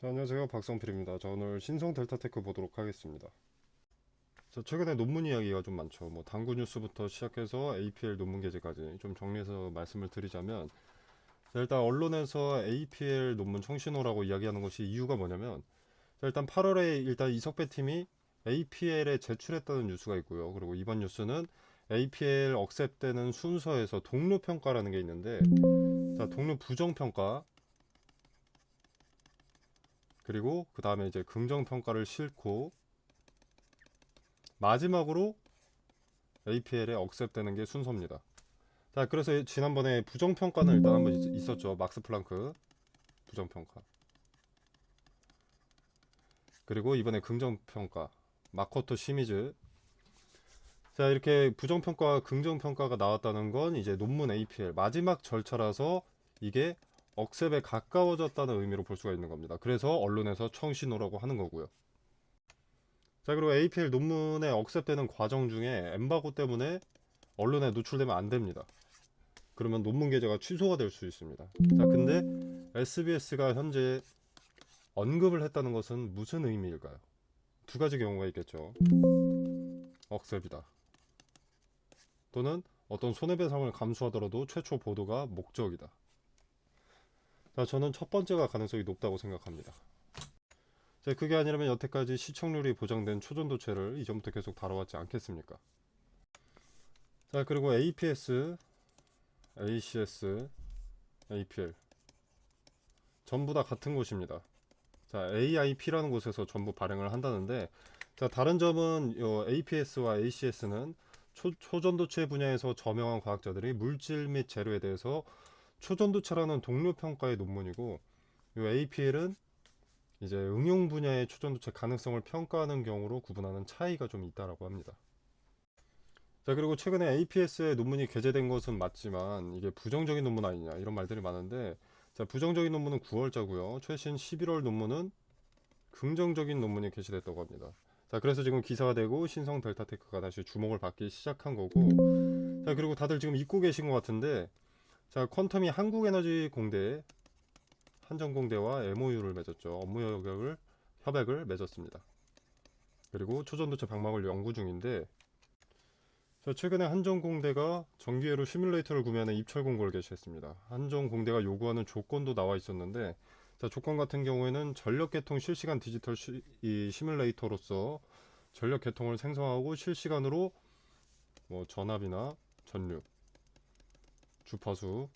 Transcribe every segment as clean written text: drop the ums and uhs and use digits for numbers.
자, 안녕하세요. 박성필입니다. 자, 오늘 신성 델타테크 보도록 하겠습니다. 자, 최근에 논문 이야기가 좀 많죠. 뭐 당구 뉴스부터 시작해서 APL 논문 게재까지 좀 정리해서 말씀을 드리자면, 자, 일단 언론에서 APL 논문 청신호라고 이야기하는 것이 이유가 뭐냐면, 자, 일단 8월에 일단 이석배 팀이 APL에 제출했다는 뉴스가 있고요. 그리고 이번 뉴스는 APL 억셉되는 순서에서 동료 평가라는 게 있는데, 자, 동료 부정 평가, 그리고 그 다음에 이제 긍정 평가를 싣고 마지막으로 APL에 억셉되는 게 순서입니다. 자, 그래서 지난번에 부정평가는 일단 한번 있었죠. 막스 플랑크 부정평가. 그리고 이번에 긍정평가 마코토 시미즈. 자, 이렇게 부정평가와 긍정평가가 나왔다는 건 이제 논문 APL 마지막 절차라서 이게 억셉에 가까워졌다는 의미로 볼 수가 있는 겁니다. 그래서 언론에서 청신호라고 하는 거고요. 자, 그리고 APL 논문에 억셉되는 과정 중에 엠바고 때문에 언론에 노출되면 안 됩니다. 그러면 논문 게재가 취소가 될 수 있습니다. 자, 근데 SBS가 현재 언급을 했다는 것은 무슨 의미일까요? 두 가지 경우가 있겠죠. 억셉이다. 또는 어떤 손해배상을 감수하더라도 최초 보도가 목적이다. 자, 저는 첫 번째가 가능성이 높다고 생각합니다. 자, 그게 아니라면 여태까지 시청률이 보장된 초전도체를 이전부터 계속 다뤄왔지 않겠습니까? 자, 그리고 APS, ACS, APL 전부 다 같은 곳입니다. 자, AIP라는 곳에서 전부 발행을 한다는데, 자, 다른 점은 APS와 ACS는 초전도체 분야에서 저명한 과학자들이 물질 및 재료에 대해서 초전도체라는 동료 평가의 논문이고, 이 APL은 이제 응용 분야의 초전도체 가능성을 평가하는 경우로 구분하는 차이가 좀 있다라고 합니다. 자, 그리고 최근에 APS의 논문이 게재된 것은 맞지만 이게 부정적인 논문 아니냐 이런 말들이 많은데, 자, 부정적인 논문은 9월자고요. 최신 11월 논문은 긍정적인 논문이 게시됐다고 합니다. 자, 그래서 지금 기사가 되고 신성 델타테크가 다시 주목을 받기 시작한 거고, 자, 그리고 다들 지금 잊고 계신 것 같은데, 자, 퀀텀이 한국에너지 공대, 한전공대와 MOU를 맺었죠. 업무 협약을 맺었습니다. 그리고 초전도체 방막을 연구 중인데, 자, 최근에 한전공대가 정기회로 시뮬레이터를 구매하는 입찰 공고를 게시했습니다. 한전공대가 요구하는 조건도 나와 있었는데, 자, 조건 같은 경우에는 전력 개통 실시간 디지털 이 시뮬레이터로서 전력 개통을 생성하고 실시간으로 뭐 전압이나 전류, 주파수,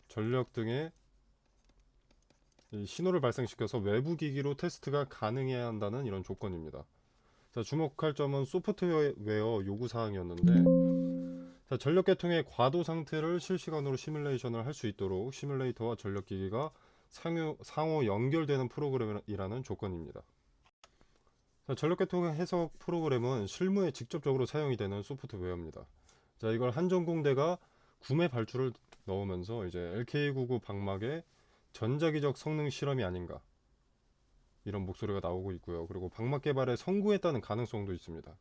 전력 등의 이 신호를 발생시켜서 외부 기기로 테스트가 가능해야 한다는 이런 조건입니다. 자, 주목할 점은 소프트웨어 요구 사항이었는데, 자, 전력 계통의 과도 상태를 실시간으로 시뮬레이션을 할 수 있도록 시뮬레이터와 전력 기기가 상호 연결되는 프로그램이라는 조건입니다. 자, 전력 계통 해석 프로그램은 실무에 직접적으로 사용이 되는 소프트웨어입니다. 자, 이걸 한전공대가 구매 발주를 넣으면서 이제 LK99 방막의 전자기적 성능 실험이 아닌가 이런 목소리가 나오고 있고요. 그리고 방막 개발에 성공했다는 가능성도 있습니다.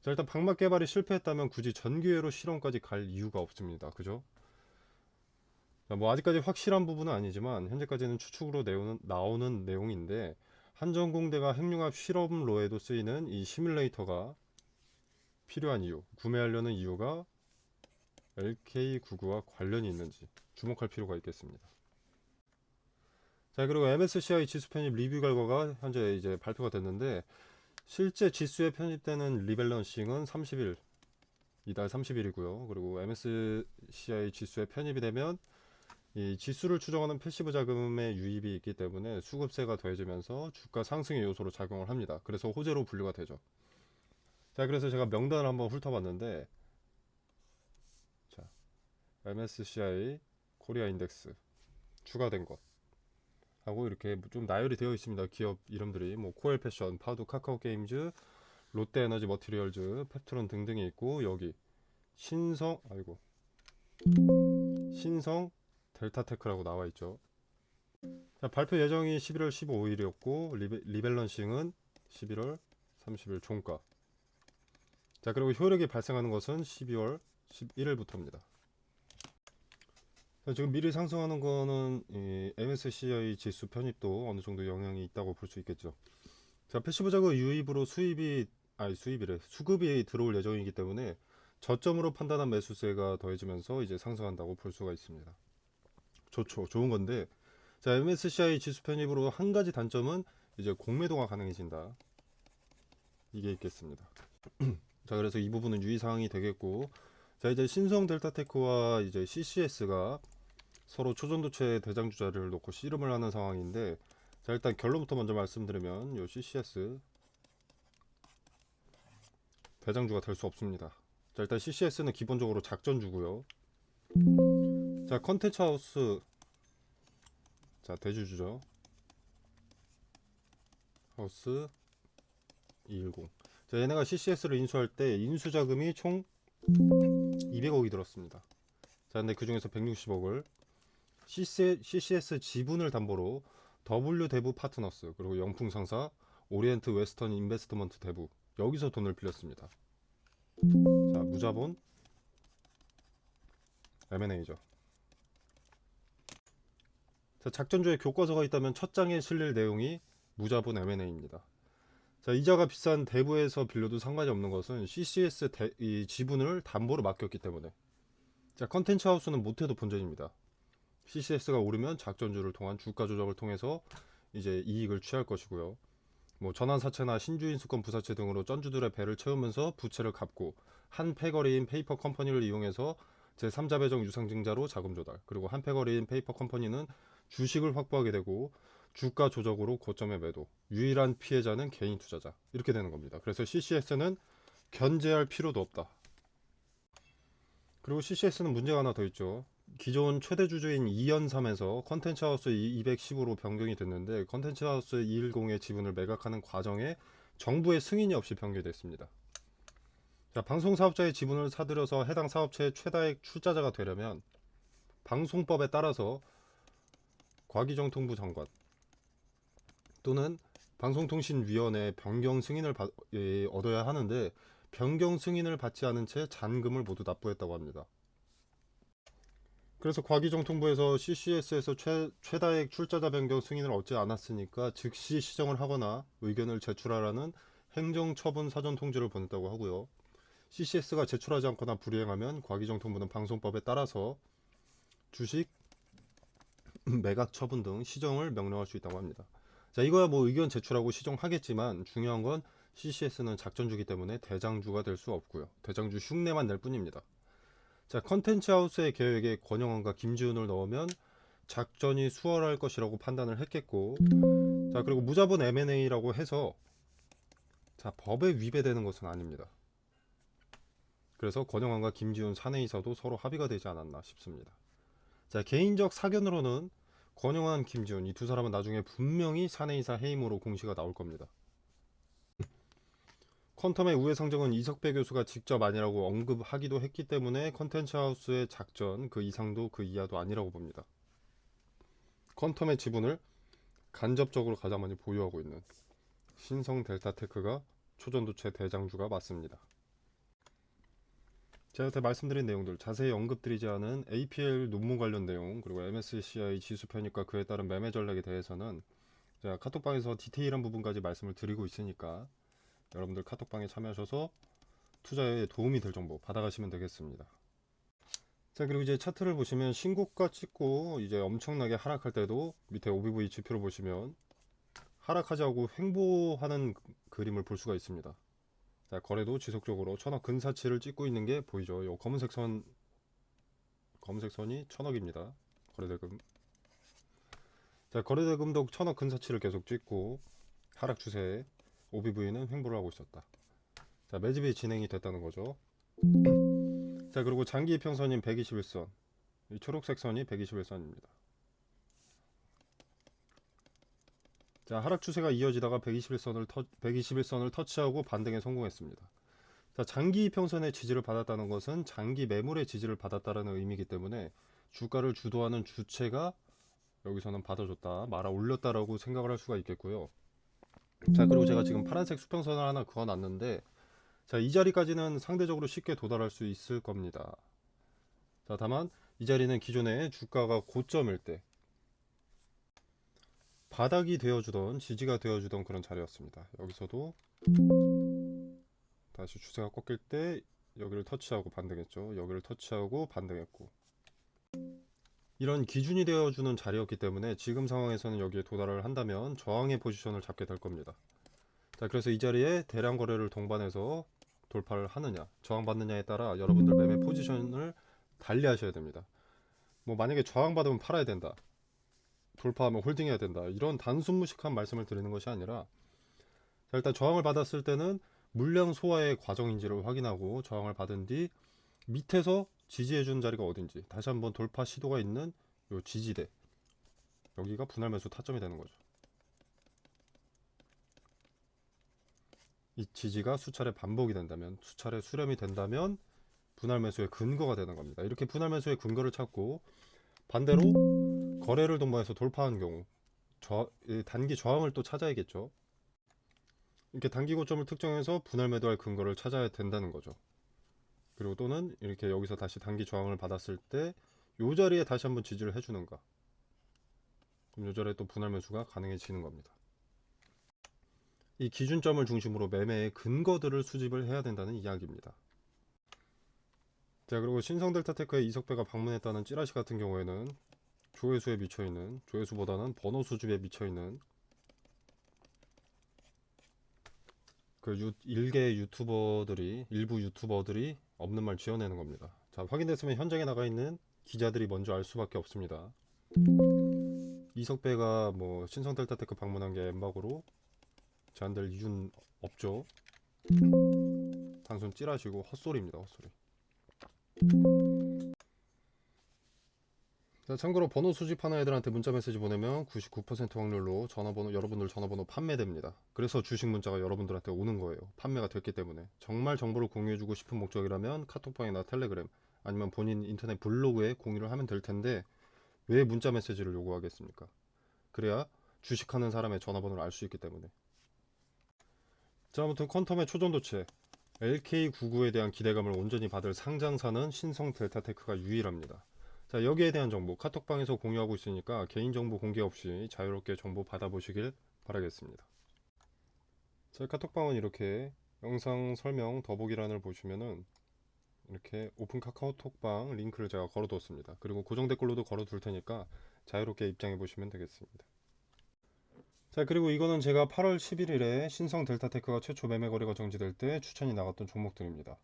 자, 일단 방막 개발이 실패했다면 굳이 전기회로 실험까지 갈 이유가 없습니다. 그죠? 자, 뭐 아직까지 확실한 부분은 아니지만 현재까지는 추측으로 나오는 내용인데, 한전공대가 핵융합 실험로에도 쓰이는 이 시뮬레이터가 필요한 이유, 구매하려는 이유가 LK99와 관련이 있는지 주목할 필요가 있겠습니다. 자, 그리고 MSCI 지수 편입 리뷰 결과가 현재 이제 발표가 됐는데, 실제 지수에 편입되는 리밸런싱은 30일, 이달 30일이고요. 그리고 MSCI 지수에 편입이 되면 이 지수를 추정하는 패시브 자금의 유입이 있기 때문에 수급세가 더해지면서 주가 상승의 요소로 작용을 합니다. 그래서 호재로 분류가 되죠. 자, 그래서 제가 명단을 한번 훑어봤는데, 자, MSCI 코리아 인덱스 추가된 것 하고 이렇게 좀 나열이 되어 있습니다. 기업 이름들이 뭐 코엘 패션, 파도 카카오 게임즈, 롯데 에너지 머티리얼즈, 펩트론 등등이 있고, 여기 신성 델타테크라고 나와 있죠. 자, 발표 예정이 11월 15일이었고 리밸런싱은 11월 30일 종가. 자, 그리고 효력이 발생하는 것은 12월 11일부터입니다. 지금 미리 상승하는 거는 이 MSCI 지수 편입도 어느 정도 영향이 있다고 볼 수 있겠죠. 자, 패시브 자금 유입으로 수급이 들어올 예정이기 때문에 저점으로 판단한 매수세가 더해지면서 이제 상승한다고 볼 수가 있습니다. 좋죠. 좋은 건데, 자, MSCI 지수 편입으로 한 가지 단점은 이제 공매도가 가능해진다. 이게 있겠습니다. 자, 그래서 이 부분은 유의사항이 되겠고, 자, 이제 신성 델타테크와 이제 CCS가 서로 초전도체 대장주자를 놓고 씨름을 하는 상황인데, 자, 일단 결론부터 먼저 말씀드리면 요 CCS 대장주가 될 수 없습니다. 자, 일단 CCS는 기본적으로 작전주고요. 자, 컨텐츠 하우스, 자, 대주주죠. 하우스 210. 자, 얘네가 CCS를 인수할 때 인수 자금이 총 200억이 들었습니다. 자, 근데 그 중에서 160억을 CCS 지분을 담보로 W 대부 파트너스, 그리고 영풍 상사, 오리엔트 웨스턴 인베스트먼트 대부, 여기서 돈을 빌렸습니다. 자, 무자본 M&A죠. 자, 작전주에 교과서가 있다면 첫 장에 실릴 내용이 무자본 M&A입니다. 자, 이자가 비싼 대부에서 빌려도 상관이 없는 것은 CCS 이 지분을 담보로 맡겼기 때문에. 자, 컨텐츠 하우스는 못해도 본전입니다. CCS가 오르면 작전주를 통한 주가 조작을 통해서 이제 이익을 취할 것이고요. 뭐 전환사채나 신주인수권 부사채 등으로 쩐주들의 배를 채우면서 부채를 갚고 한 패거리인 페이퍼 컴퍼니를 이용해서 제3자 배정 유상증자로 자금 조달, 그리고 한 패거리인 페이퍼 컴퍼니는 주식을 확보하게 되고 주가 조작으로 고점에 매도, 유일한 피해자는 개인 투자자, 이렇게 되는 겁니다. 그래서 CCS는 견제할 필요도 없다. 그리고 CCS는 문제가 하나 더 있죠. 기존 최대 주주인 이연삼에서 컨텐츠하우스 210으로 변경이 됐는데, 컨텐츠하우스 210의 지분을 매각하는 과정에 정부의 승인이 없이 변경이 됐습니다. 자, 방송사업자의 지분을 사들여서 해당 사업체의 최다액 출자자가 되려면 방송법에 따라서 과기정통부 장관 또는 방송통신위원회 변경 승인을 얻어야 하는데, 변경 승인을 받지 않은 채 잔금을 모두 납부했다고 합니다. 그래서 과기정통부에서 CCS에서 최다액 출자자 변경 승인을 얻지 않았으니까 즉시 시정을 하거나 의견을 제출하라는 행정처분 사전 통지를 보냈다고 하고요. CCS가 제출하지 않거나 불이행하면 과기정통부는 방송법에 따라서 주식 매각 처분 등 시정을 명령할 수 있다고 합니다. 자, 이거야 뭐 의견 제출하고 시정하겠지만 중요한 건 CCS는 작전주기 때문에 대장주가 될 수 없고요. 대장주 흉내만 낼 뿐입니다. 자, 컨텐츠 하우스의 계획에 권영환과 김지훈을 넣으면 작전이 수월할 것이라고 판단을 했겠고, 자, 그리고 무자본 M&A라고 해서 자, 법에 위배되는 것은 아닙니다. 그래서 권영환과 김지훈 사내이사도 서로 합의가 되지 않았나 싶습니다. 자, 개인적 사견으로는 권영환, 김지훈 이 두 사람은 나중에 분명히 사내이사 해임으로 공시가 나올 겁니다. 퀀텀의 우회상정은 이석배 교수가 직접 아니라고 언급하기도 했기 때문에 컨텐츠 하우스의 작전 그 이상도 그 이하도 아니라고 봅니다. 퀀텀의 지분을 간접적으로 가장 많이 보유하고 있는 신성 델타테크가 초전도체 대장주가 맞습니다. 제가 그때 말씀드린 내용들 자세히 언급드리지 않은 APL 논문 관련 내용, 그리고 MSCI 지수 편입과 그에 따른 매매 전략에 대해서는 제가 카톡방에서 디테일한 부분까지 말씀을 드리고 있으니까 여러분들 카톡방에 참여하셔서 투자에 도움이 될 정보 받아가시면 되겠습니다. 자, 그리고 이제 차트를 보시면 신고가 찍고 이제 엄청나게 하락할 때도 밑에 OBV 지표를 보시면 하락하지 않고 횡보하는 그림을 볼 수가 있습니다. 자, 거래도 지속적으로 천억 근사치를 찍고 있는 게 보이죠. 요 검은색 선이 천억입니다. 거래대금. 자, 거래대금도 천억 근사치를 계속 찍고 하락 추세에 OBV는 횡보를 하고 있었다. 자, 매집이 진행이 됐다는 거죠. 자, 그리고 장기 이평선인 121선, 이 초록색 선이 121선입니다. 자, 하락 추세가 이어지다가 121선을 터치하고 반등에 성공했습니다. 자, 장기 이평선의 지지를 받았다는 것은 장기 매물의 지지를 받았다는 의미이기 때문에 주가를 주도하는 주체가 여기서는 받아줬다, 말아 올렸다라고 생각을 할 수가 있겠고요. 자, 그리고 제가 지금 파란색 수평선을 하나 그어놨는데, 자, 이 자리까지는 상대적으로 쉽게 도달할 수 있을 겁니다. 자, 다만 이 자리는 기존에 주가가 고점일 때 바닥이 되어주던, 지지가 되어주던 그런 자리였습니다. 여기서도 다시 추세가 꺾일 때 여기를 터치하고 반등했죠. 여기를 터치하고 반등했고, 이런 기준이 되어주는 자리였기 때문에 지금 상황에서는 여기에 도달을 한다면 저항의 포지션을 잡게 될 겁니다. 자, 그래서 이 자리에 대량 거래를 동반해서 돌파를 하느냐, 저항받느냐에 따라 여러분들 매매 포지션을 달리 하셔야 됩니다. 뭐 만약에 저항받으면 팔아야 된다, 돌파하면 홀딩해야 된다, 이런 단순 무식한 말씀을 드리는 것이 아니라, 자, 일단 저항을 받았을 때는 물량 소화의 과정인지를 확인하고, 저항을 받은 뒤 밑에서 지지해주는 자리가 어딘지, 다시 한번 돌파 시도가 있는 요 지지대, 여기가 분할 매수 타점이 되는 거죠. 이 지지가 수차례 반복이 된다면, 수차례 수렴이 된다면 분할 매수의 근거가 되는 겁니다. 이렇게 분할 매수의 근거를 찾고, 반대로 거래를 동반해서 돌파한 경우 단기 저항을 또 찾아야겠죠. 이렇게 단기 고점을 특정해서 분할 매도할 근거를 찾아야 된다는 거죠. 그리고 또는 이렇게 여기서 다시 단기 저항을 받았을 때 이 자리에 다시 한번 지지를 해주는가, 그럼 이 자리에 또 분할 매수가 가능해지는 겁니다. 이 기준점을 중심으로 매매의 근거들을 수집을 해야 된다는 이야기입니다. 자, 그리고 신성델타테크의 이석배가 방문했다는 찌라시 같은 경우에는 조회수에 미쳐있는, 조회수보다는 번호 수집에 미쳐있는 그 일부 유튜버들이 없는 말 지어내는 겁니다. 자, 확인됐으면 현장에 나가 있는 기자들이 먼저 알 수밖에 없습니다. 이석배가 뭐 신성델타테크 방문한 게 엠바고로 제한될 이유는 없죠. 단순 찌라시고 헛소리입니다, 헛소리. 자, 참고로 번호 수집하는 애들한테 문자 메시지 보내면 99% 확률로 여러분들 전화번호 판매됩니다. 그래서 주식 문자가 여러분들한테 오는 거예요. 판매가 됐기 때문에. 정말 정보를 공유해주고 싶은 목적이라면 카톡방이나 텔레그램, 아니면 본인 인터넷 블로그에 공유를 하면 될 텐데 왜 문자 메시지를 요구하겠습니까? 그래야 주식하는 사람의 전화번호를 알 수 있기 때문에. 자, 아무튼 퀀텀의 초전도체 LK99에 대한 기대감을 온전히 받을 상장사는 신성델타테크가 유일합니다. 자, 여기에 대한 정보 카톡방에서 공유하고 있으니까 개인정보 공개 없이 자유롭게 정보 받아보시길 바라겠습니다. 제 카톡방은 이렇게 영상 설명 더보기란을 보시면은 이렇게 오픈 카카오톡방 링크를 제가 걸어뒀습니다. 그리고 고정 댓글로도 걸어둘 테니까 자유롭게 입장해 보시면 되겠습니다. 자, 그리고 이거는 제가 8월 11일에 신성 델타테크가 최초 매매 거래가 정지될 때 추천이 나갔던 종목들입니다.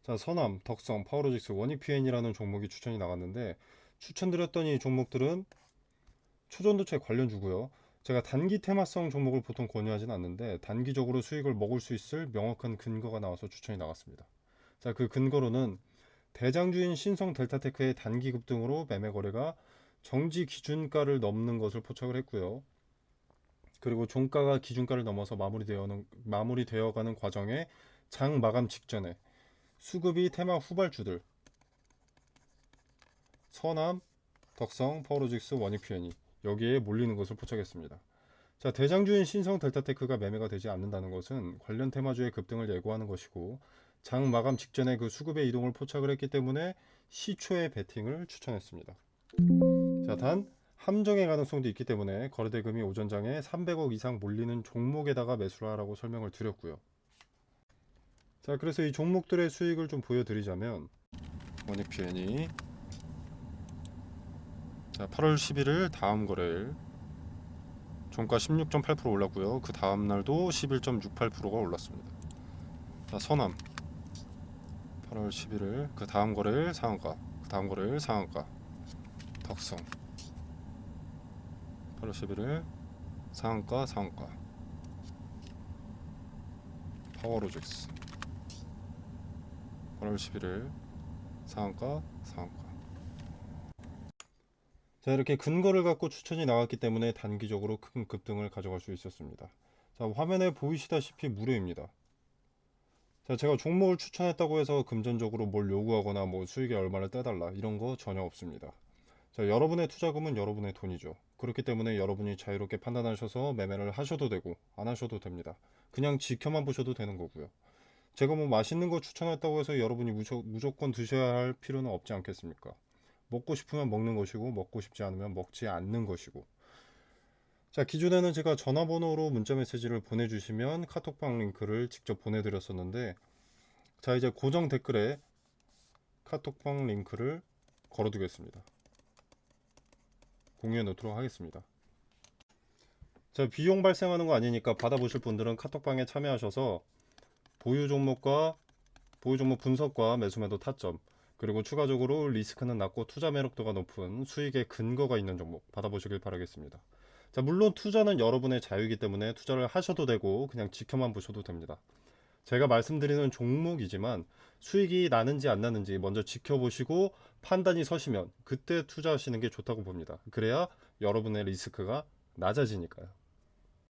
자, 서남, 덕성, 파워로직스, 원익PN이라는 종목이 추천이 나갔는데, 추천드렸던 이 종목들은 초전도체 관련주고요. 제가 단기 테마성 종목을 보통 권유하진 않는데 단기적으로 수익을 먹을 수 있을 명확한 근거가 나와서 추천이 나갔습니다. 자, 그 근거로는 대장주인 신성 델타테크의 단기 급등으로 매매 거래가 정지 기준가를 넘는 것을 포착을 했고요. 그리고 종가가 기준가를 넘어서 마무리되어가는 과정에 장 마감 직전에 수급이 테마 후발주들 서남, 덕성, 파워로직스, 원익PN이 여기에 몰리는 것을 포착했습니다. 자, 대장주인 신성 델타테크가 매매가 되지 않는다는 것은 관련 테마주의 급등을 예고하는 것이고, 장 마감 직전에 그 수급의 이동을 포착을 했기 때문에 시초의 베팅을 추천했습니다. 자, 단 함정의 가능성도 있기 때문에 거래대금이 오전장에 300억 이상 몰리는 종목에다가 매수를 하라고 설명을 드렸고요. 자, 그래서 이 종목들의 수익을 좀 보여드리자면, 원익PN이 자, 8월 11일 다음 거래일 종가 16.8% 올랐고요. 그 다음 날도 11.68%가 올랐습니다. 자, 서남 8월 11일 그 다음 거래일 상한가, 그 다음 거래일 상한가. 덕성 8월 11일 상한가, 상한가. 파워로직스 8월 11일 상한가, 상한가. 자, 이렇게 근거를 갖고 추천이 나왔기 때문에 단기적으로 큰 급등을 가져갈 수 있었습니다. 자, 화면에 보이시다시피 무료입니다. 자, 제가 종목을 추천했다고 해서 금전적으로 뭘 요구하거나 뭐 수익에 얼마를 떼달라 이런 거 전혀 없습니다. 자, 여러분의 투자금은 여러분의 돈이죠. 그렇기 때문에 여러분이 자유롭게 판단하셔서 매매를 하셔도 되고 안 하셔도 됩니다. 그냥 지켜만 보셔도 되는 거고요. 제가 뭐 맛있는 거 추천했다고 해서 여러분이 무조건 드셔야 할 필요는 없지 않겠습니까? 먹고 싶으면 먹는 것이고 먹고 싶지 않으면 먹지 않는 것이고. 자, 기존에는 제가 전화번호로 문자 메시지를 보내주시면 카톡방 링크를 직접 보내드렸었는데, 자, 이제 고정 댓글에 카톡방 링크를 걸어두겠습니다. 공유해 놓도록 하겠습니다. 자, 비용 발생하는 거 아니니까 받아보실 분들은 카톡방에 참여하셔서 보유 종목과 보유 종목 분석과 매수 매도 타점, 그리고 추가적으로 리스크는 낮고 투자 매력도가 높은 수익의 근거가 있는 종목 받아보시길 바라겠습니다. 자, 물론 투자는 여러분의 자유이기 때문에 투자를 하셔도 되고 그냥 지켜만 보셔도 됩니다. 제가 말씀드리는 종목이지만 수익이 나는지 안 나는지 먼저 지켜보시고 판단이 서시면 그때 투자하시는 게 좋다고 봅니다. 그래야 여러분의 리스크가 낮아지니까요.